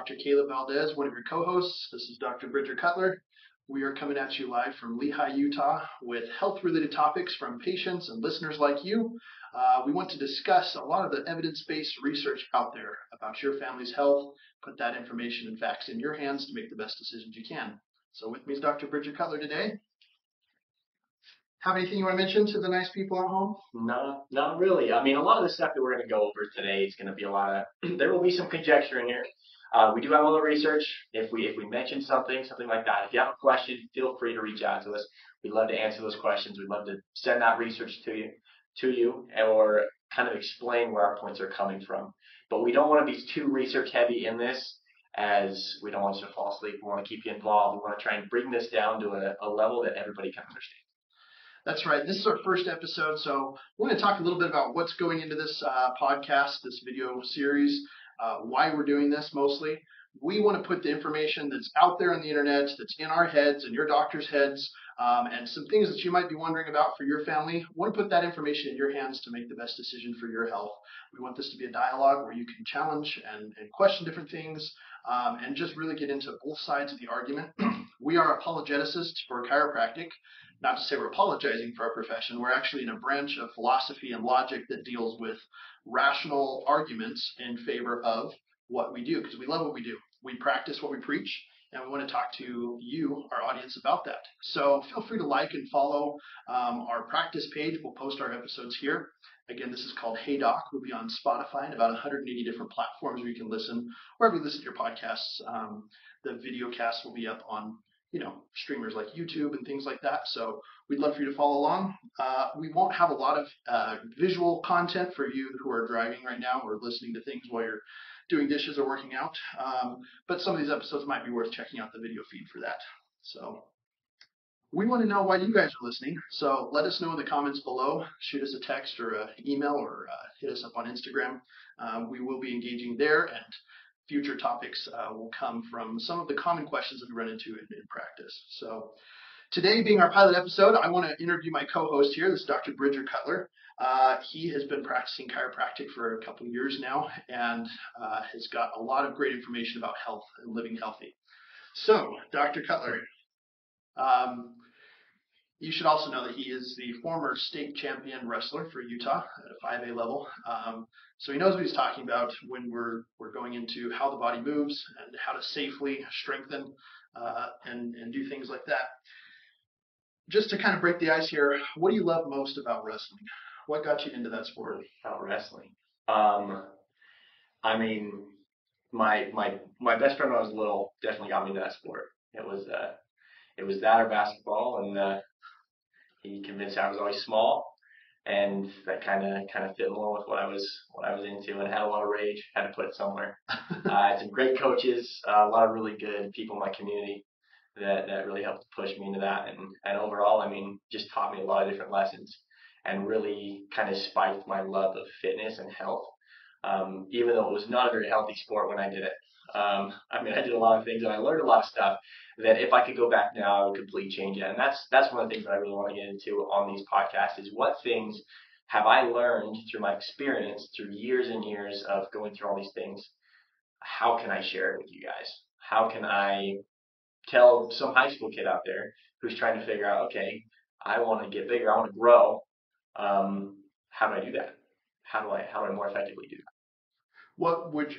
Dr. Caleb Valdez, one of your co-hosts. This is Dr. Bridger Cutler. We are coming at you live from Lehi, Utah, with health-related topics from patients and listeners like you. We want to discuss a lot of the evidence-based research out there about your family's health, put that information and facts in your hands to make the best decisions you can. So with me is Dr. Bridger Cutler today. Have anything you want to mention to the nice people at home? No, not really. I mean, a lot of the stuff that we're going to go over today is going to be a lot of, there will be some conjecture in here. We do have all the research. If we mention something like that, if you have a question, feel free to reach out to us. We'd love to answer those questions. We'd love to send that research to you, or kind of explain where our points are coming from. But we don't want to be too research heavy in this, as we don't want you to fall asleep. We want to keep you involved. We want to try and bring this down to a level that everybody can understand. That's right. This is our first episode, so we're going to talk a little bit about what's going into this podcast, this video series, why we're doing this mostly. We want to put the information that's out there on the internet, that's in our heads and your doctor's heads, and some things that you might be wondering about for your family. We want to put that information in your hands to make the best decision for your health. We want this to be a dialogue where you can challenge and question different things, and just really get into both sides of the argument. We are apologetists for chiropractic. Not to say we're apologizing for our profession. We're actually in a branch of philosophy and logic that deals with rational arguments in favor of what we do, because we love what we do. We practice what we preach, and we want to talk to you, our audience, about that. So feel free to like and follow our practice page. We'll post our episodes here. Again, this is called Hey Doc. We'll be on Spotify and about 180 different platforms where you can listen. Wherever you listen to your podcasts, the video cast will be up on streamers like YouTube and things like that. So we'd love for you to follow along. We won't have a lot of visual content for you who are driving right now or listening to things while you're doing dishes or working out. But some of these episodes might be worth checking out the video feed for that. So we want to know why you guys are listening. So let us know in the comments below. Shoot us a text or an email, or hit us up on Instagram. We will be engaging there, and future topics will come from some of the common questions that we run into in practice. So today, being our pilot episode, I want to interview my co-host here. This is Dr. Bridger Cutler. He has been practicing chiropractic for a couple of years now, and has got a lot of great information about health and living healthy. So, Dr. Cutler, you should also know that he is the former state champion wrestler for Utah at a 5A level. So he knows what he's talking about when we're going into how the body moves and how to safely strengthen and do things like that. Just to kind of break the ice here, what do you love most about wrestling? What got you into that sport? About wrestling? I mean, my best friend when I was little definitely got me into that sport. It was that or basketball, and he convinced me I was always small, and that kind of fit more with what I was into, and had a lot of rage. Had to put it somewhere. I had some great coaches, a lot of really good people in my community that really helped push me into that, and overall, I mean, just taught me a lot of different lessons, and really kind of spiked my love of fitness and health. Even though it was not a very healthy sport when I did it. I mean, I did a lot of things, and I learned a lot of stuff that if I could go back now, I would completely change it. And that's one of the things that I really want to get into on these podcasts, is what things have I learned through my experience, through years and years of going through all these things. How can I share it with you guys? How can I tell some high school kid out there who's trying to figure out, okay, I want to get bigger, I want to grow. How do I do that? How do I more effectively do that? What would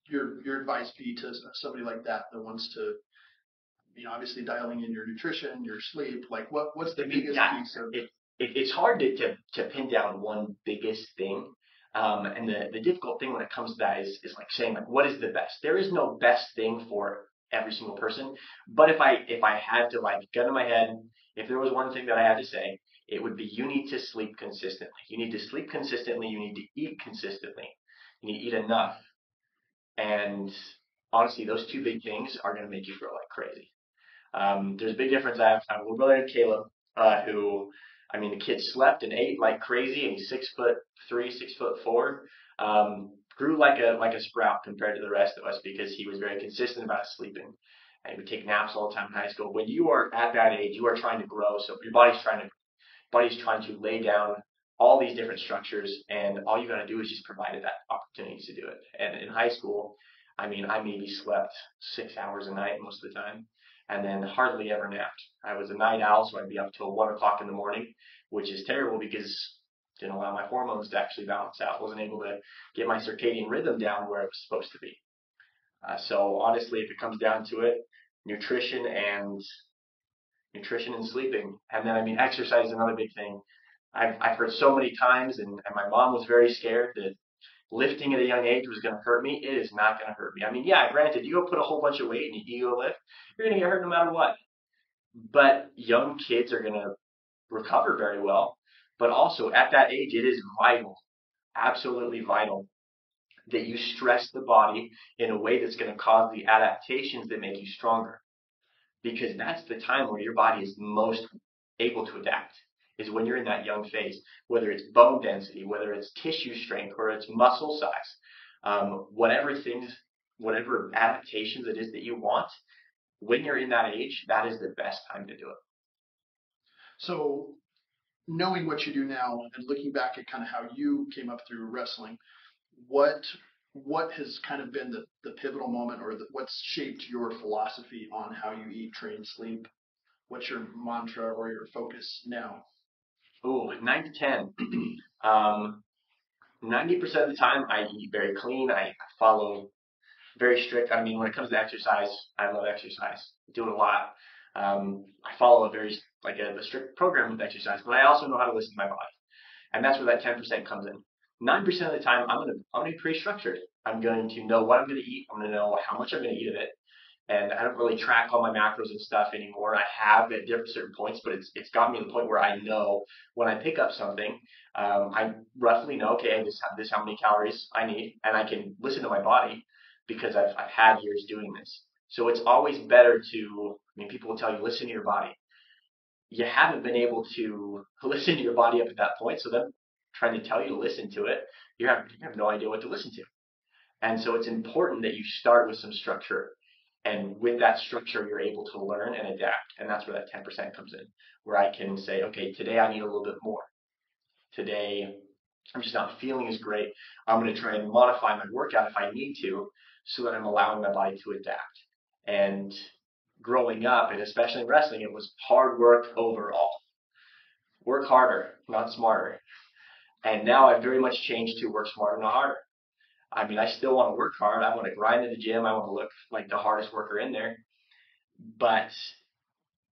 your advice be to somebody like that wants to, obviously dialing in your nutrition, your sleep, like what's the biggest piece of it? It's hard to pin down one biggest thing. And the difficult thing when it comes to that is like saying, like, what is the best? There is no best thing for every single person. But if I had to, like, gun to my head, if there was one thing that I had to say, it would be you need to sleep consistently. You need to sleep consistently. You need to eat consistently. You need to eat enough. And honestly, those two big things are going to make you grow like crazy. There's a big difference. I have a little brother named Caleb, who, I mean, the kid slept and ate like crazy, and he's 6'3", 6'4". Grew like a sprout compared to the rest of us, because he was very consistent about his sleeping. And he would take naps all the time in high school. When you are at that age, you are trying to grow. So your body's trying to lay down all these different structures, and all you got to do is just provide it that opportunity to do it. And in high school, I mean, I maybe slept 6 hours a night most of the time, and then hardly ever napped. I was a night owl, so I'd be up till 1 o'clock in the morning, which is terrible because it didn't allow my hormones to actually balance out. Wasn't able to get my circadian rhythm down where it was supposed to be. So honestly, if it comes down to it, nutrition and nutrition and sleeping, and then I mean, exercise is another big thing. I've heard so many times, and my mom was very scared that lifting at a young age was going to hurt me. It is not going to hurt me. I mean, yeah, granted, you go put a whole bunch of weight and you go lift, you're going to get hurt no matter what. But young kids are going to recover very well. But also at that age, it is vital, absolutely vital, that you stress the body in a way that's going to cause the adaptations that make you stronger. Because that's the time where your body is most able to adapt, is when you're in that young phase, whether it's bone density, whether it's tissue strength, or it's muscle size, whatever adaptations it is that you want, when you're in that age, that is the best time to do it. So knowing what you do now and looking back at kind of how you came up through wrestling, what has kind of been the pivotal moment, or what's shaped your philosophy on how you eat, train, sleep? What's your mantra or your focus now? Ooh, 9 to 10. 90% of the time, I eat very clean. I follow very strict. I mean, when it comes to exercise, I love exercise. I do it a lot. I follow a strict program with exercise, but I also know how to listen to my body, and that's where that 10% comes in. 9% of the time, I'm gonna be pretty structured. I'm going to know what I'm gonna eat. I'm gonna know how much I'm gonna eat of it, and I don't really track all my macros and stuff anymore. I have at different certain points, but it's gotten me to the point where I know when I pick up something, I roughly know, okay, this how many calories I need, and I can listen to my body because I've had years doing this. So it's always better to, I mean, people will tell you, listen to your body. You haven't been able to listen to your body up at that point, so them trying to tell you to listen to it, you have no idea what to listen to. And so it's important that you start with some structure. And with that structure, you're able to learn and adapt. And that's where that 10% comes in, where I can say, okay, today I need a little bit more. Today, I'm just not feeling as great. I'm going to try and modify my workout if I need to, so that I'm allowing my body to adapt. And growing up, and especially in wrestling, it was hard work overall. Work harder, not smarter. And now I've very much changed to work smarter, not harder. I mean, I still want to work hard. I want to grind in the gym. I want to look like the hardest worker in there. But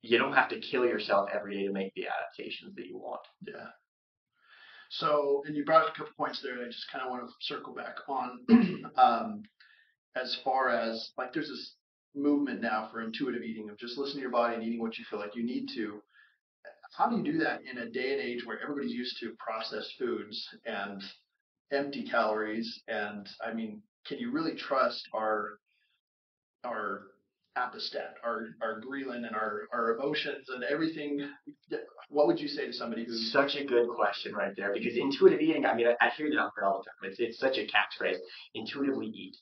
you don't have to kill yourself every day to make the adaptations that you want. Yeah. So, and you brought up a couple points there, and I just kind of want to circle back on as far as like there's this movement now for intuitive eating of just listening to your body and eating what you feel like you need to. How do you do that in a day and age where everybody's used to processed foods and empty calories? And I mean, can you really trust our apostat, our ghrelin, and our emotions and everything? What would you say to somebody who? Such a good question right there, because intuitive eating, I mean, I hear that out there all the time. It's such a catchphrase, intuitively eat.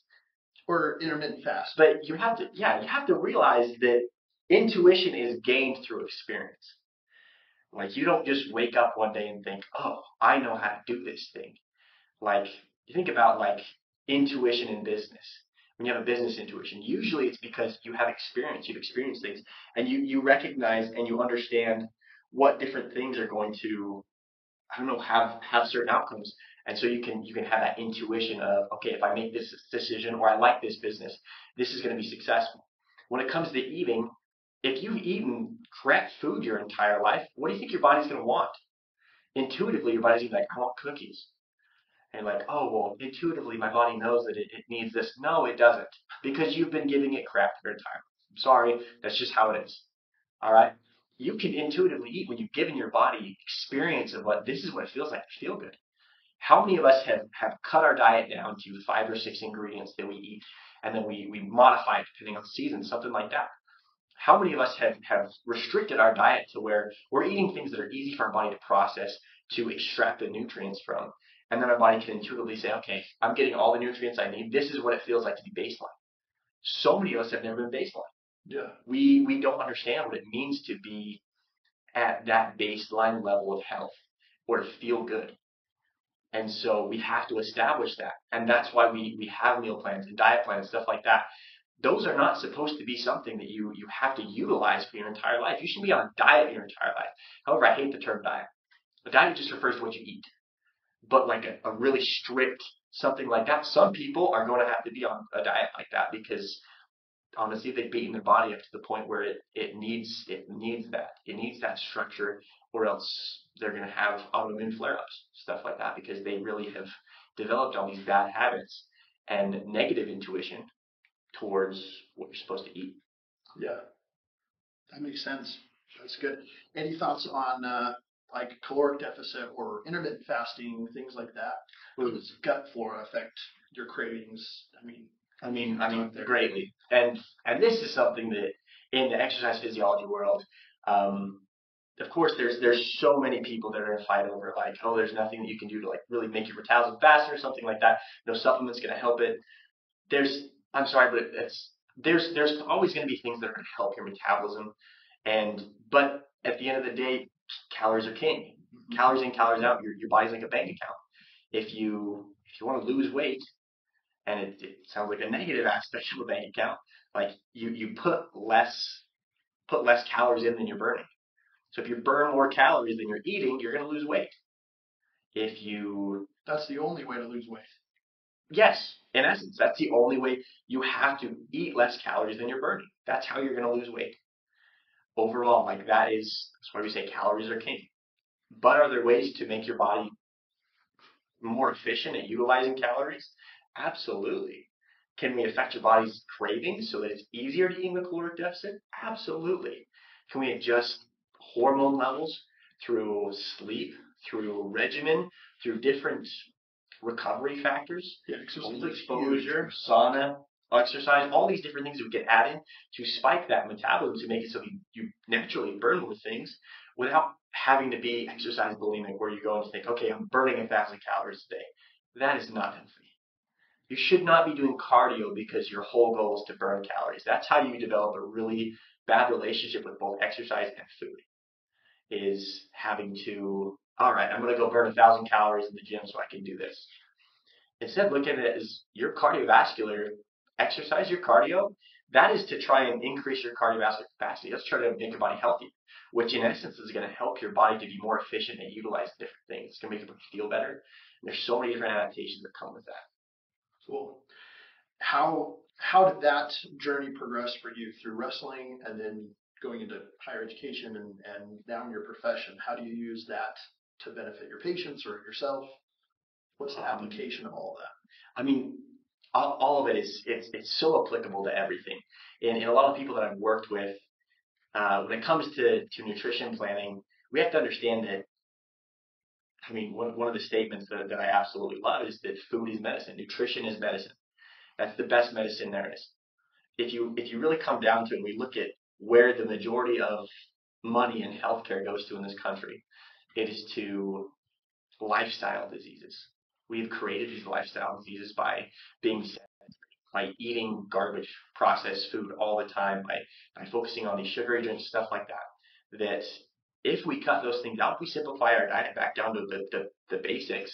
Or intermittent fast. But you have to realize that intuition is gained through experience. Like, you don't just wake up one day and think, oh, I know how to do this thing. Like, you think about like intuition in business. When you have a business intuition, usually it's because you have experience, you've experienced things, and you recognize and you understand what different things are going to, I don't know, have certain outcomes. And so you can have that intuition of, okay, if I make this decision or I like this business, this is going to be successful. When it comes to eating, if you've eaten crap food your entire life, what do you think your body's going to want? Intuitively, your body's going to be like, I want cookies. And like, oh, well, intuitively, my body knows that it needs this. No, it doesn't, because you've been giving it crap your entire life. I'm sorry, that's just how it is. All right? You can intuitively eat when you've given your body experience of what this is what it feels like to feel good. How many of us have cut our diet down to 5 or 6 ingredients that we eat, and then we modify it depending on the season, something like that? How many of us have restricted our diet to where we're eating things that are easy for our body to process, to extract the nutrients from, and then our body can intuitively say, okay, I'm getting all the nutrients I need. This is what it feels like to be baseline. So many of us have never been baseline. Yeah. We don't understand what it means to be at that baseline level of health or to feel good. And so we have to establish that. And that's why we have meal plans and diet plans, stuff like that. Those are not supposed to be something that you have to utilize for your entire life. You should be on a diet your entire life. However, I hate the term diet. A diet just refers to what you eat. But like a really strict something like that, some people are going to have to be on a diet like that because honestly they've beaten their body up to the point where it needs that structure, or else they're going to have autoimmune flare-ups, stuff like that, because they really have developed all these bad habits and negative intuition towards what you're supposed to eat. Yeah, that makes sense. That's good. Any thoughts on like caloric deficit or intermittent fasting, things like that? How does gut flora affect your cravings? Greatly. And this is something that in the exercise physiology world, of course, there's so many people that are going to fight over like, oh, there's nothing that you can do to like really make your metabolism faster or something like that. No supplement's going to help it. I'm sorry, but there's always going to be things that are going to help your metabolism, but at the end of the day, calories are king. Calories in, calories out. Your body's like a bank account. If you want to lose weight, and it sounds like a negative aspect of a bank account, like you put less calories in than you're burning. So if you burn more calories than you're eating, you're going to lose weight. That's the only way to lose weight. Yes, in essence, that's the only way. You have to eat less calories than you're burning. That's how you're going to lose weight. Overall, that's why we say calories are king. But are there ways to make your body more efficient at utilizing calories? Absolutely. Can we affect your body's cravings so that it's easier to eat in the caloric deficit? Absolutely. Can we adjust hormone levels through sleep, through regimen, through different recovery factors? Yeah, Exposure, sauna, exercise, all these different things that we can add in to spike that metabolism to make it so you naturally burn more things without having to be exercise bulimic, where you go and think, okay, I'm burning 1,000 calories a day. That is not healthy. You should not be doing cardio because your whole goal is to burn calories. That's how you develop a really bad relationship with both exercise and food, is having to, all right, I'm going to go burn 1,000 calories in the gym so I can do this. Instead, look at it as your cardiovascular exercise, your cardio, that is to try and increase your cardiovascular capacity. That's try to make your body healthy, which in essence is going to help your body to be more efficient and utilize different things. It's going to make your body feel better. And there's so many different adaptations that come with that. Cool. How did that journey progress for you through wrestling and then going into higher education and now in your profession? How do you use that to benefit your patients or yourself? What's the application of all of that? All of it it's so applicable to everything. And a lot of people that I've worked with, when it comes to nutrition planning, we have to understand that. One of the statements that I absolutely love is that food is medicine. Nutrition is medicine. That's the best medicine there is. If you really come down to it, and we look at where the majority of money in healthcare goes to in this country, it is to lifestyle diseases. We've created these lifestyle diseases by being by eating garbage processed food all the time, by focusing on these sugary drinks, stuff like that. That if we cut those things out, if we simplify our diet back down to the basics,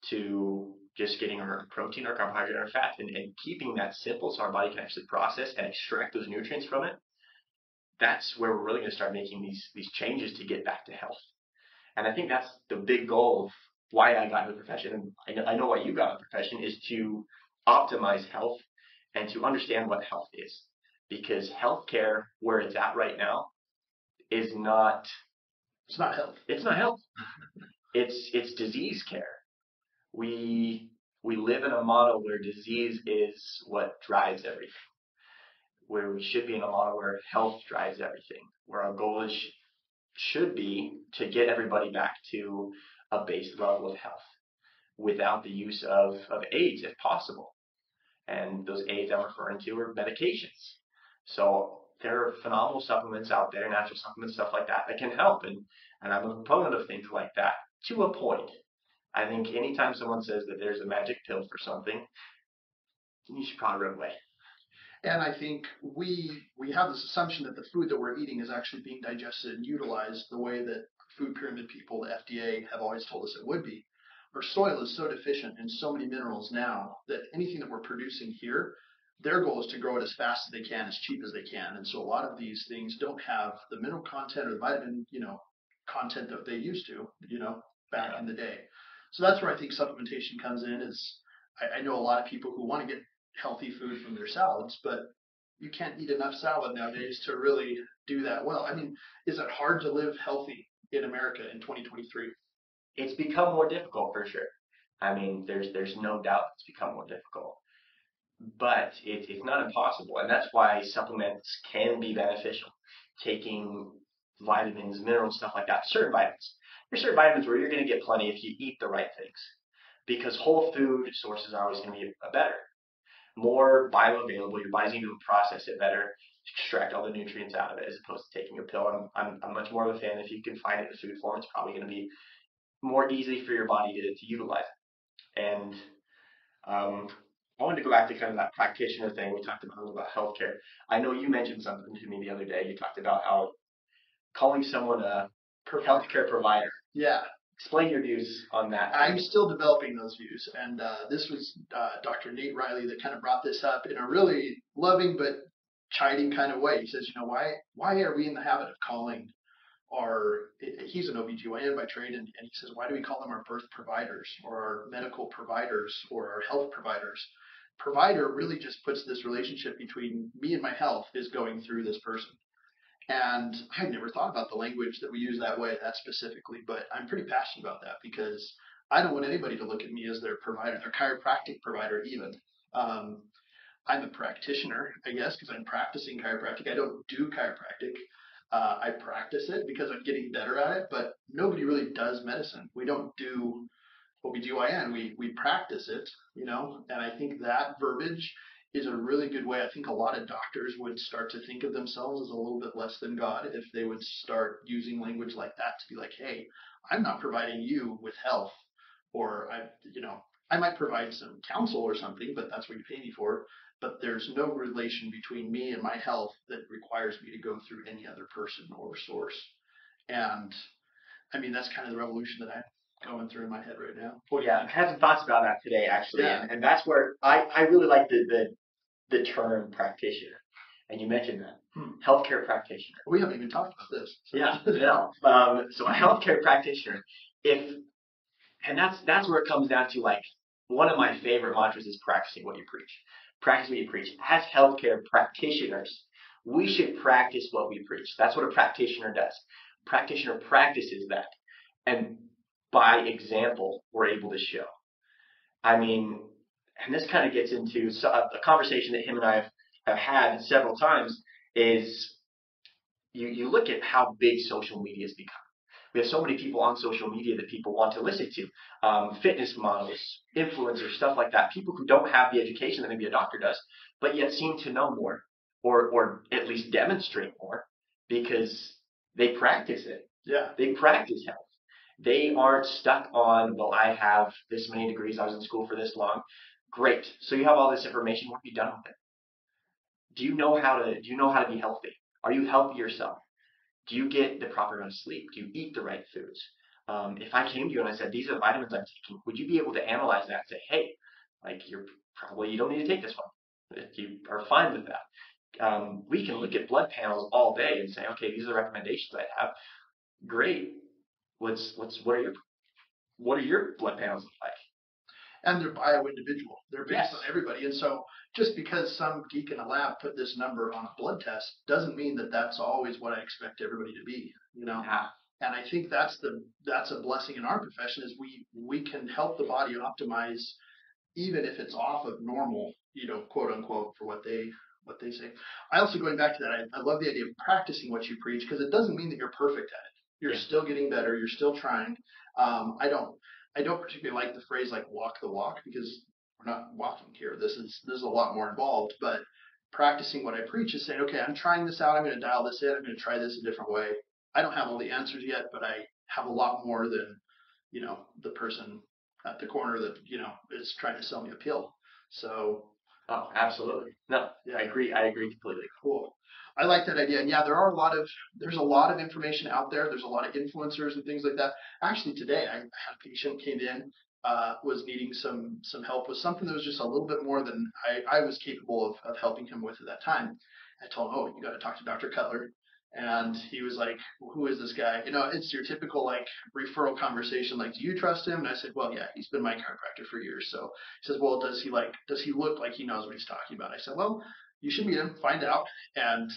to just getting our protein, our carbohydrate, our fat, and keeping that simple so our body can actually process and extract those nutrients from it, that's where we're really going to start making these changes to get back to health. And I think that's the big goal of why I got into the profession, and I know why you got into the profession, is to optimize health and to understand what health is. Because healthcare, where it's at right now, is not. It's not health. It's not health. It's disease care. We live in a model where disease is what drives everything. Where we should be in a model where health drives everything. Where our goal should be to get everybody back to a base level of health without the use of aids if possible. And those aids I'm referring to are medications. So there are phenomenal supplements out there, natural supplements, stuff like that can help. And I'm a proponent of things like that to a point. I think anytime someone says that there's a magic pill for something, you should probably run away. And I think we have this assumption that the food that we're eating is actually being digested and utilized the way that food pyramid people, the FDA, have always told us it would be. our soil is so deficient in so many minerals now that anything that we're producing here, their goal is to grow it as fast as they can, as cheap as they can. And so a lot of these things don't have the mineral content or the vitamin, content that they used to, back in the day. So that's where I think supplementation comes in. Is I know a lot of people who want to get healthy food from their salads, but you can't eat enough salad nowadays to really do that well. I mean, is it hard to live healthy in America in 2023? It's become more difficult for sure. I mean, there's no doubt it's become more difficult, but it's not impossible, and that's why supplements can be beneficial. Taking vitamins, minerals, stuff like that, certain vitamins. There's certain vitamins where you're going to get plenty if you eat the right things, because whole food sources are always going to be better, more bioavailable. Your body's going to be able to process it better, extract all the nutrients out of it, as opposed to taking a pill. I'm much more of a fan. If you can find it in food form, it's probably going to be more easy for your body to utilize it. And I wanted to go back to kind of that practitioner thing. We talked about a little about healthcare. I know you mentioned something to me the other day. You talked about how calling someone a healthcare provider. Yeah. Explain your views on that. I'm still developing those views, and this was Dr. Nate Riley that kind of brought this up in a really loving but chiding kind of way. He says, why are we in the habit of calling he's an OBGYN by trade, and he says, why do we call them our birth providers or our medical providers or our health providers? Provider really just puts this relationship between me and my health is going through this person. And I never thought about the language that we use that way, that specifically, but I'm pretty passionate about that because I don't want anybody to look at me as their provider, their chiropractic provider even. I'm a practitioner, I guess, because I'm practicing chiropractic. I don't do chiropractic. I practice it because I'm getting better at it, but nobody really does medicine. We don't do OBGYN. We practice it, and I think that verbiage is a really good way. I think a lot of doctors would start to think of themselves as a little bit less than God if they would start using language like that to be like, hey, I'm not providing you with health, or I might provide some counsel or something, but that's what you pay me for. But there's no relation between me and my health that requires me to go through any other person or source. And I mean, that's kind of the revolution that I'm going through in my head right now. Well, yeah, I had some thoughts about that today, actually, Yeah. and that's where I really like the term practitioner. And you mentioned that. Healthcare practitioner. We haven't even talked about this. So. Yeah, no. So a healthcare practitioner, and that's where it comes down to, like, one of my favorite mantras is practicing what you preach. Practice what you preach. As healthcare practitioners, we should practice what we preach. That's what a practitioner does. Practitioner practices that. And by example, we're able to show. I mean, and this kind of gets into a conversation that him and I have had several times, is you look at how big social media has become. We have so many people on social media that people want to listen to. Fitness models, influencers, stuff like that. People who don't have the education that maybe a doctor does, but yet seem to know more, or at least demonstrate more, because they practice it. Yeah. They practice health. They aren't stuck on, well, I have this many degrees, I was in school for this long. Great. So you have all this information. What have you done with it? Do you know how to be healthy? Are you healthy yourself? Do you get the proper amount of sleep? Do you eat the right foods? If I came to you and I said, these are the vitamins I'm taking, would you be able to analyze that and say, hey, like, you don't need to take this one. If you are fine with that. We can look at blood panels all day and say, okay, these are the recommendations I have. Great. What are your blood panels look like? And they're bio-individual. They're based Yes. on everybody. And so just because some geek in a lab put this number on a blood test doesn't mean that that's always what I expect everybody to be, Yeah. And I think that's a blessing in our profession, is we can help the body optimize even if it's off of normal, quote unquote, for what they say. I also, going back to that, I love the idea of practicing what you preach, because it doesn't mean that you're perfect at it. You're still getting better. You're still trying. I don't particularly like the phrase like walk the walk, because we're not walking here. This is a lot more involved. But practicing what I preach is saying, okay, I'm trying this out. I'm going to dial this in. I'm going to try this a different way. I don't have all the answers yet, but I have a lot more than, the person at the corner that, is trying to sell me a pill. So. Oh, absolutely. No, yeah. I agree completely. Cool. I like that idea. And yeah, there's a lot of information out there. There's a lot of influencers and things like that. Actually, today I had a patient came in was needing some help with something that was just a little bit more than I was capable of helping him with at that time. I told him, oh, you got to talk to Dr. Cutler. And he was like, who is this guy? It's your typical like referral conversation. Like, do you trust him? And I said, well, yeah, he's been my chiropractor for years. So he says, well, does he look like he knows what he's talking about? I said, well, you should meet him, find out. And,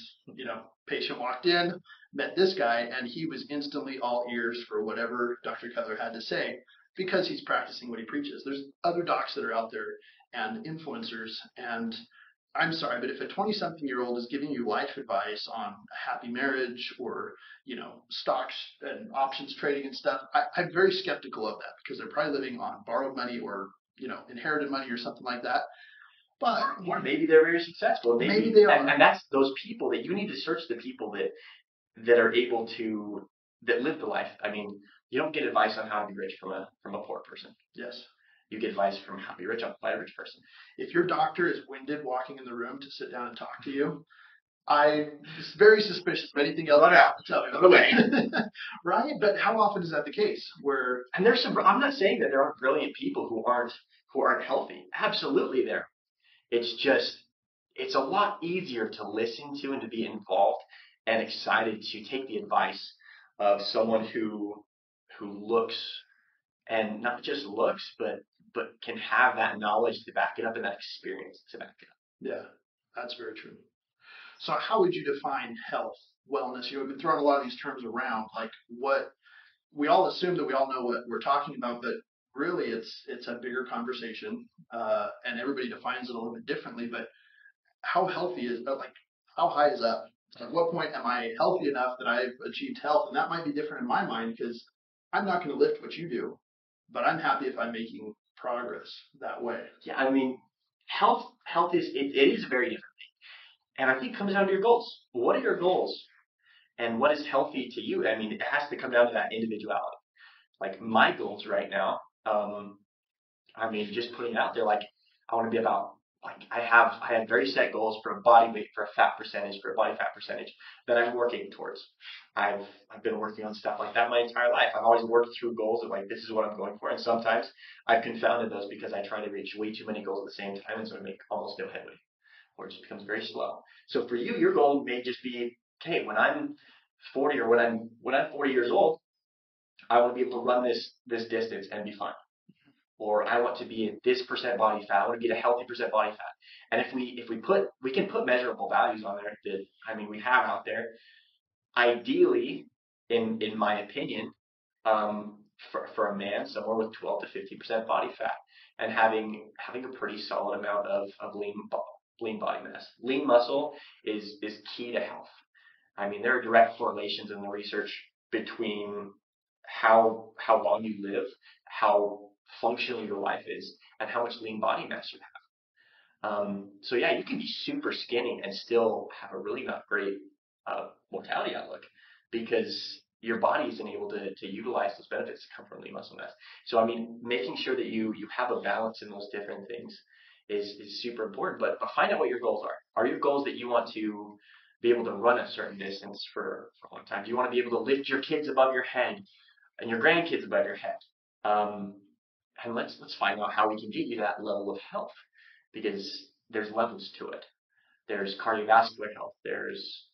patient walked in, met this guy, and he was instantly all ears for whatever Dr. Cutler had to say because he's practicing what he preaches. There's other docs that are out there and influencers, and I'm sorry, but if a 20-something-year-old is giving you life advice on a happy marriage or, stocks and options trading and stuff, I'm very skeptical of that because they're probably living on borrowed money or, inherited money or something like that. But or maybe they're very successful. Maybe they are. And that's those people that you need to search the people that are able to, that live the life. I mean, you don't get advice on how to be rich from a poor person. Yes. You get advice from how to be rich by a rich person. If your doctor is winded walking in the room to sit down and talk to you, I'm very suspicious of anything else. Run out. Tell me Run away. Right? But how often is that the case? And there's some. I'm not saying that there aren't brilliant people who aren't healthy. Absolutely, there. It's just it's a lot easier to listen to and to be involved and excited to take the advice of someone who looks, and not just looks, but can have that knowledge to back it up and that experience to back it up. Yeah, that's very true. So how would you define health, wellness? You've been throwing a lot of these terms around, like what we all assume that we all know what we're talking about, but really it's a bigger conversation, and everybody defines it a little bit differently. But how healthy is like how high is up? At what point am I healthy enough that I've achieved health? And that might be different in my mind because I'm not going to lift what you do, but I'm happy if I'm making progress that way. Yeah, I mean, health is it is very different. And I think it comes down to your goals. What are your goals? And what is healthy to you? I mean, it has to come down to that individuality. Like my goals right now, I mean, just putting it out there, like I want to be about, like I have very set goals for a body weight, for a fat percentage, for a body fat percentage that I'm working towards. I've been working on stuff like that my entire life. I've always worked through goals of like, this is what I'm going for. And sometimes I've confounded those because I try to reach way too many goals at the same time. And so I make almost no headway, or it just becomes very slow. So for you, your goal may just be, okay, when I'm 40 or when I'm 40 years old, I want to be able to run this distance and be fine. Or I want to be at this percent body fat. I want to be at a healthy percent body fat. And if we can put measurable values on there that, I mean, we have out there. Ideally, in my opinion, for a man, somewhere with 12 to 15% body fat, and having a pretty solid amount of lean body mass. Lean muscle is key to health. I mean, there are direct correlations in the research between how long you live, how functional your life is, and how much lean body mass you have. So yeah, you can be super skinny and still have a really not great mortality outlook because your body isn't able to utilize those benefits that come from lean muscle mass. So I mean, making sure that you have a balance in those different things is super important. But find out what your goals are. Are your goals that you want to be able to run a certain distance for a long time? Do you want to be able to lift your kids above your head and your grandkids above your head? And let's find out how we can get you that level of health, because there's levels to it. There's cardiovascular health. There's,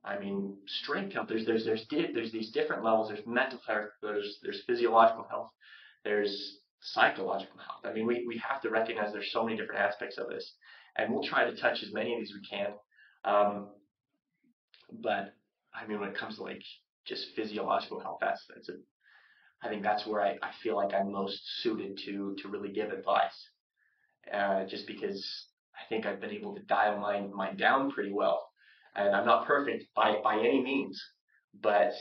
I mean, strength health. There's these different levels. There's mental health. There's physiological health. There's psychological health. I mean, we have to recognize there's so many different aspects of this, and we'll try to touch as many of these we can. But I mean, when it comes to like just physiological health, I think that's where I feel like I'm most suited to really give advice. Just because I think I've been able to dial mine down pretty well. And I'm not perfect by any means, but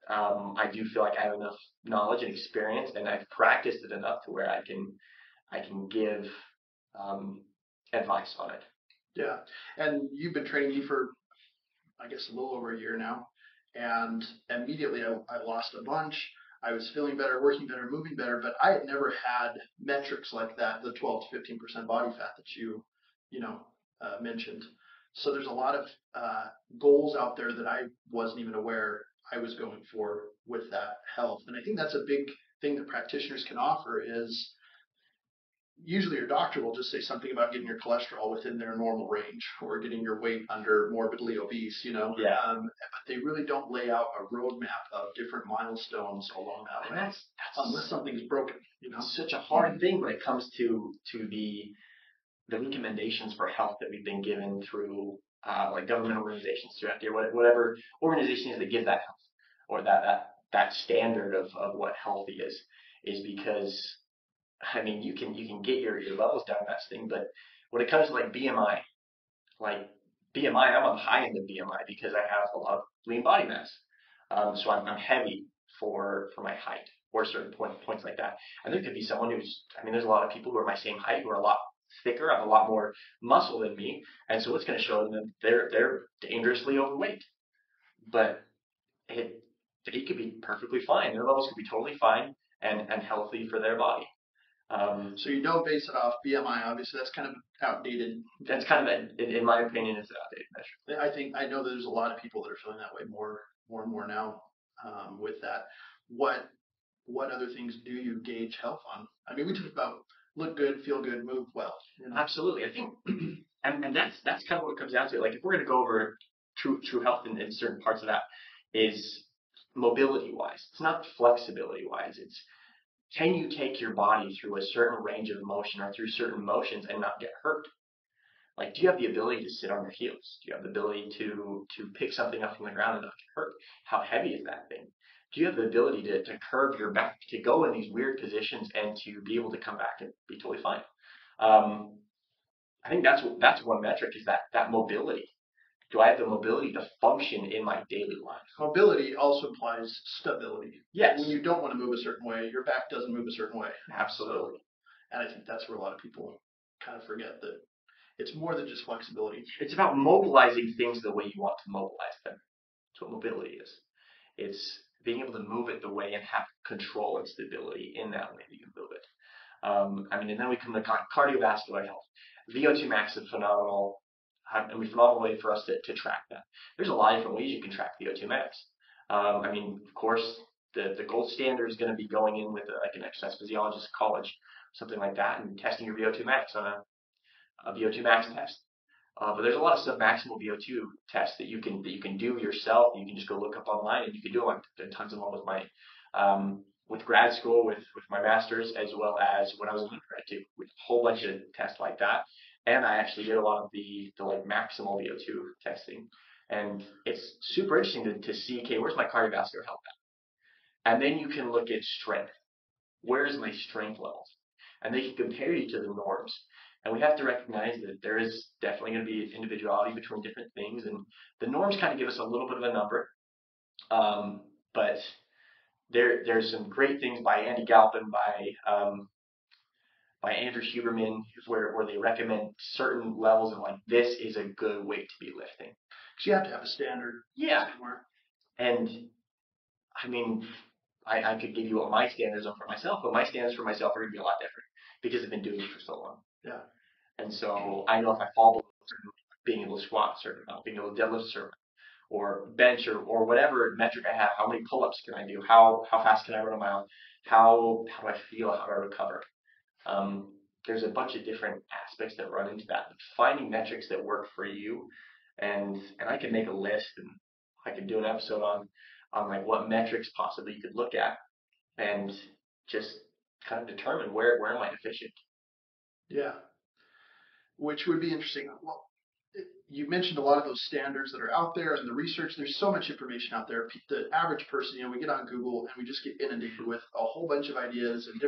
I do feel like I have enough knowledge and experience, and I've practiced it enough to where I can give advice on it. Yeah, and you've been training me for, I guess, a little over a year now, and immediately I lost a bunch. I was feeling better, working better, moving better, but I had never had metrics like that, the 12 to 15% body fat that you mentioned. So there's a lot of goals out there that I wasn't even aware I was going for with that health. And I think that's a big thing that practitioners can offer is usually your doctor will just say something about getting your cholesterol within their normal range or getting your weight under morbidly obese, Yeah. but they really don't lay out a roadmap of different milestones along that And way, that's unless something's broken. such a hard thing when it comes to the recommendations for health that we've been given through like government organizations, through FDA, whatever organizations that give that health or that standard of what healthy is because I mean you can get your levels down that thing, but when it comes to like BMI, I'm on high end of BMI because I have a lot of lean body mass. So I'm heavy for my height or certain points like that. And there could be someone I mean, there's a lot of people who are my same height who are a lot thicker, have a lot more muscle than me, and so it's going to show them that they're dangerously overweight. But he could be perfectly fine. Their levels could be totally fine and healthy for their body. So you don't base it off BMI. Obviously, that's kind of outdated. That's kind of, in my opinion, it's an outdated measure. I know there's a lot of people that are feeling that way more and more now with that. What other things do you gauge health on? I mean, we talk about look good, feel good, move well. Absolutely, I think, and that's kind of what it comes down to. Like if we're going to go over true health in certain parts of that, is mobility wise. It's not flexibility wise. It's can you take your body through a certain range of motion or through certain motions and not get hurt? Like, do you have the ability to sit on your heels? Do you have the ability to pick something up from the ground and not get hurt? How heavy is that thing? Do you have the ability to curve your back, to go in these weird positions and to be able to come back and be totally fine? I think that's one metric is that mobility. Do I have the mobility to function in my daily life? Mobility also implies stability. Yes. When you don't want to move a certain way, your back doesn't move a certain way. Absolutely. And I think that's where a lot of people kind of forget that it's more than just flexibility. It's about mobilizing things the way you want to mobilize them. That's what mobility is. It's being able to move it the way and have control and stability in that way that you move it. I mean, and then we come to cardiovascular health. VO2 max is phenomenal. I mean, phenomenal way for us to track that. There's a lot of different ways you can track VO2 max. I mean, of course, the gold standard is going to be going in with like an exercise physiologist college, something like that, and testing your VO2 max on a VO2 max test. But there's a lot of submaximal VO2 tests that you can do yourself. You can just go look up online, and you can do them. I've done tons of them with my with grad school, with my master's, as well as when I was in undergrad too, with a whole bunch of tests like that. And I actually did a lot of the like maximal VO2 testing, and it's super interesting to see, okay, where's my cardiovascular health at? And then you can look at strength. Where's my strength levels? And they can compare you to the norms. And we have to recognize that there is definitely going to be individuality between different things, and the norms kind of give us a little bit of a number. But there's some great things by Andy Galpin, by Andrew Huberman, where they recommend certain levels of like this is a good weight to be lifting. Because you have to have a standard. Yeah. Somewhere. And I mean, I could give you what my standards are for myself, but my standards for myself are going to be a lot different because I've been doing it for so long. Yeah. And so I know if I fall below a certain, being able to squat a certain amount, being able to deadlift a certain amount, or bench or whatever metric I have, how many pull-ups can I do? How fast can I run a mile? How do I feel? How do I recover? There's a bunch of different aspects that run into that. But finding metrics that work for you, and I can make a list, and I can do an episode on like what metrics possibly you could look at, and just kind of determine where am I deficient. Yeah, which would be interesting. Well, you mentioned a lot of those standards that are out there and the research. There's so much information out there. The average person, we get on Google and we just get inundated with a whole bunch of ideas and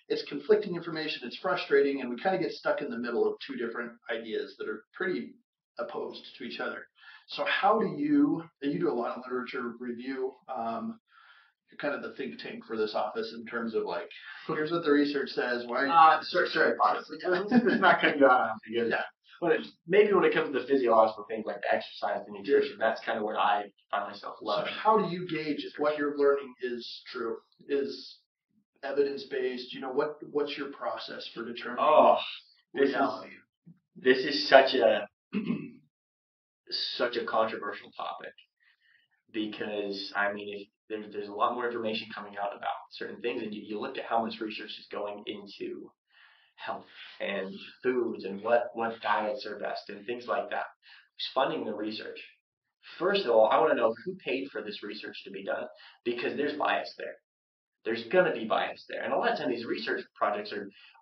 it's conflicting information. It's frustrating, and we kind of get stuck in the middle of two different ideas that are pretty opposed to each other. So how do you do a lot of literature review? You're kind of the think tank for this office in terms of like, here's what the research says. Why are you Sure. It's not going to go out because but maybe when it comes to the physiological things like the exercise and nutrition, that's kind of where I find myself loving. So how do you gauge if what you're learning is true, is evidence-based? What's your process for determining reality? This is such a controversial topic because I mean, if there's a lot more information coming out about certain things, and you look at how much research is going into health and foods and what diets are best and things like that. Who's funding the research? First of all, I want to know who paid for this research to be done, because there's bias there. There's going to be bias there. And a lot of times these research projects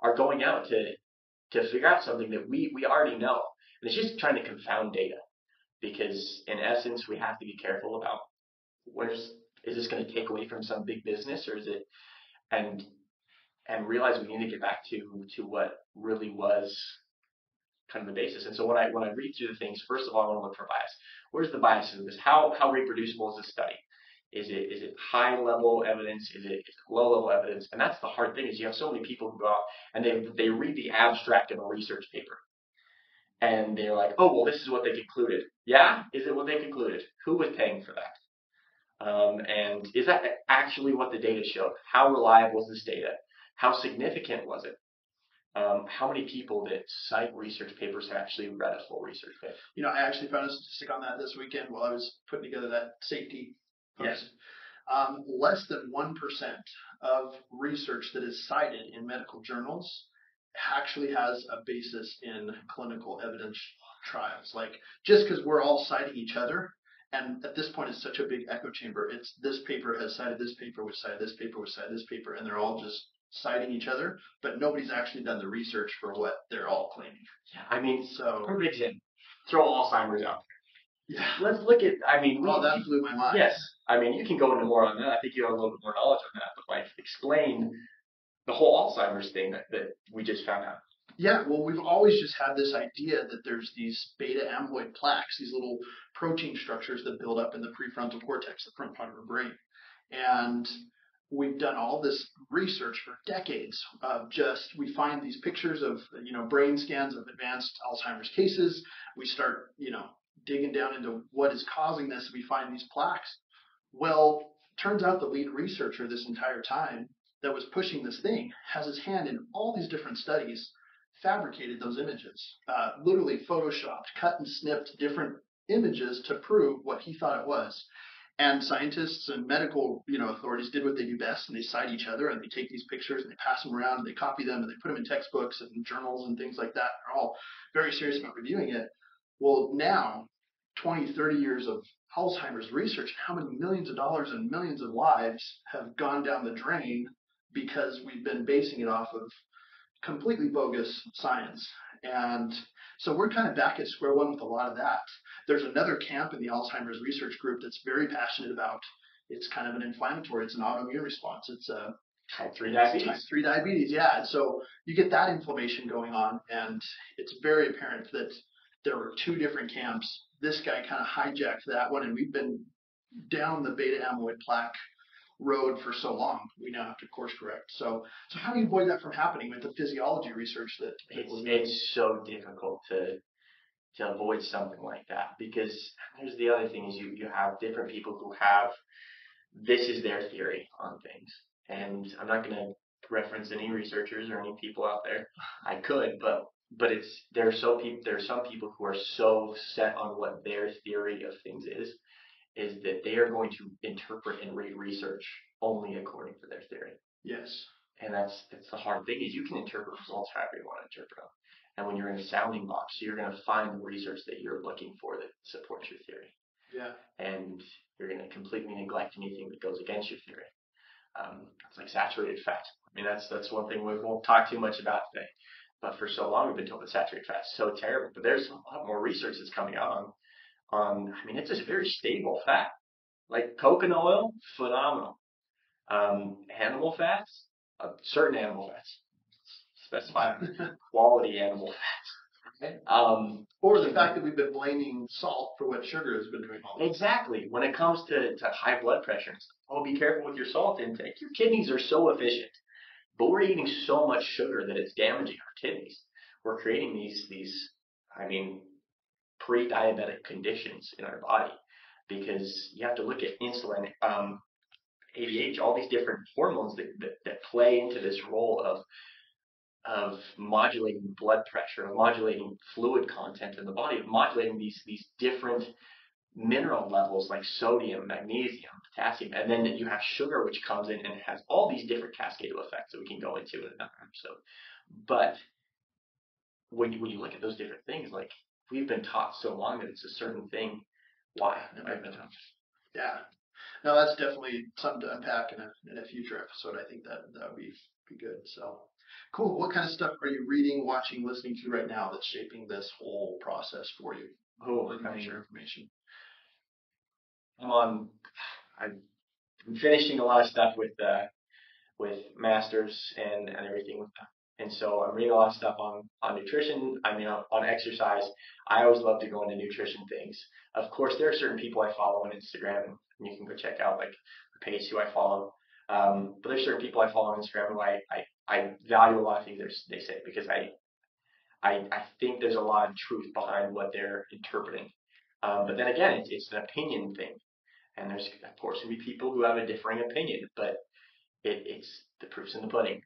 are going out to figure out something that we already know. And it's just trying to confound data, because in essence, we have to be careful about is this going to take away from some big business, or is it, and realize we need to get back to what really was kind of the basis. And so when I read through the things, first of all, I want to look for bias. Where's the bias in this? How reproducible is this study? Is it high level evidence? Is it low level evidence? And that's the hard thing, is you have so many people who go out and they read the abstract of a research paper and they're like, oh, well, this is what they concluded. Yeah, is it what they concluded? Who was paying for that? And is that actually what the data showed? How reliable was this data? How significant was it? How many people that cite research papers have actually read a full research paper? I actually found a statistic on that this weekend while I was putting together that safety post. Yes. Less than 1% of research that is cited in medical journals actually has a basis in clinical evidence trials. Like, just because we're all citing each other, and at this point it's such a big echo chamber, it's this paper has cited this paper, which cited this paper, which cited this paper, and they're all just citing each other, but nobody's actually done the research for what they're all claiming. Yeah, I mean, so perfect example. Throw Alzheimer's out there. Yeah. Let's look at, that blew my mind. Yes. I mean, you can go into more on that. I think you have a little bit more knowledge on that, but like, explain the whole Alzheimer's thing that we just found out. Yeah, well, we've always just had this idea that there's these beta amyloid plaques, these little protein structures that build up in the prefrontal cortex, the front part of our brain. And we've done all this research for decades of we find these pictures of, brain scans of advanced Alzheimer's cases. We start, digging down into what is causing this. We find these plaques. Well, turns out the lead researcher this entire time that was pushing this thing has his hand in all these different studies, fabricated those images, literally photoshopped, cut and snipped different images to prove what he thought it was. And scientists and medical, authorities did what they do best, and they cite each other, and they take these pictures and they pass them around, and they copy them, and they put them in textbooks and journals and things like that. They're all very serious about reviewing it. Well, now, 20, 30 years of Alzheimer's research, how many millions of dollars and millions of lives have gone down the drain because we've been basing it off of completely bogus science. And so we're kind of back at square one with a lot of that. There's another camp in the Alzheimer's research group that's very passionate about, it's kind of an inflammatory, it's an autoimmune response. It's a type 3 diabetes. Type 3 diabetes, yeah. And so you get that inflammation going on, and it's very apparent that there were two different camps. This guy kind of hijacked that one, and we've been down the beta amyloid plaque road for so long. We now have to course correct. So how do you avoid that from happening with the physiology research that it's so difficult to avoid something like that, because here's the other thing is you have different people who have, this is their theory on things. And I'm not going to reference any researchers or any people out there. I could, but there are some people who are so set on what their theory of things is that they are going to interpret and read research only according to their theory. Yes. And that's the hard thing, is you can interpret results however you want to interpret them. And when you're in a sounding box, you're going to find the research that you're looking for that supports your theory. Yeah. And you're going to completely neglect anything that goes against your theory. It's like saturated fat. I mean, that's one thing we won't talk too much about today. But for so long, we've been told that saturated fat is so terrible. But there's a lot more research that's coming out on it's a very stable fat. Like coconut oil, phenomenal. Animal fats, certain animal fats, specify quality animal fats. Or the fact that we've been blaming salt for what sugar has been doing all this. Exactly. When it comes to high blood pressure, be careful with your salt intake. Your kidneys are so efficient, but we're eating so much sugar that it's damaging our kidneys. We're creating these pre-diabetic conditions in our body, because you have to look at insulin, ADH, all these different hormones that play into this role of modulating blood pressure, of modulating fluid content in the body, of modulating these different mineral levels like sodium, magnesium, potassium, and then you have sugar, which comes in and has all these different cascadal effects that we can go into in another episode. But when you look at those different things, like we've been taught so long that it's a certain thing. Why? Yeah. No, that's definitely something to unpack in a future episode. I think that would be good. So cool. What kind of stuff are you reading, watching, listening to right now that's shaping this whole process for you? Oh, I mean, share information. I'm finishing a lot of stuff with masters and everything with that. And so I'm reading a lot of stuff on nutrition. I mean, on exercise. I always love to go into nutrition things. Of course, there are certain people I follow on Instagram, and you can go check out like the page who I follow. But there's certain people I follow on Instagram who I value a lot of things they say, because I think there's a lot of truth behind what they're interpreting. But then again, it's an opinion thing. And there's, of course, going to be people who have a differing opinion, but it's the proof's in the pudding.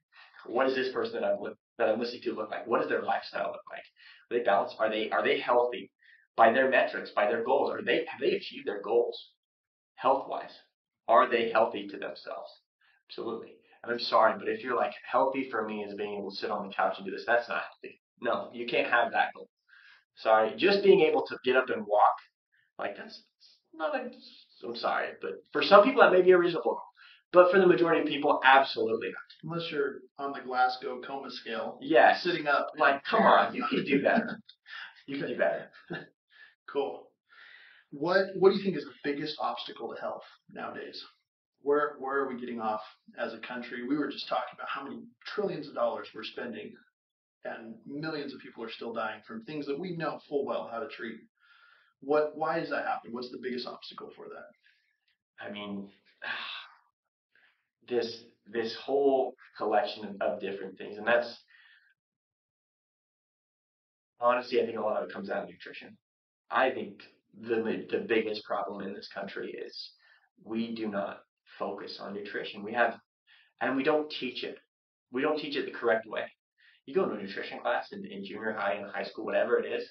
What does this person that I'm listening to look like? What does their lifestyle look like? Are they balanced? Are they healthy by their metrics, by their goals? Have they achieved their goals health-wise? Are they healthy to themselves? Absolutely. And I'm sorry, but if you're like, healthy for me is being able to sit on the couch and do this, that's not healthy. No, you can't have that goal. Sorry, just being able to get up and walk, like that's not a, I'm sorry, but for some people that may be a reasonable goal. But for the majority of people, absolutely not. Unless you're on the Glasgow coma scale. Yes. Sitting up. Like, come on, you can do better. You can do better. Cool. What do you think is the biggest obstacle to health nowadays? Where are we getting off as a country? We were just talking about how many trillions of dollars we're spending, and millions of people are still dying from things that we know full well how to treat. Why is that happening? What's the biggest obstacle for that? I mean, this whole collection of different things, and that's honestly, I think a lot of it comes out of nutrition. I think the biggest problem in this country is we do not focus on nutrition. And we don't teach it. We don't teach it the correct way. You go to a nutrition class in junior high and high school, whatever it is,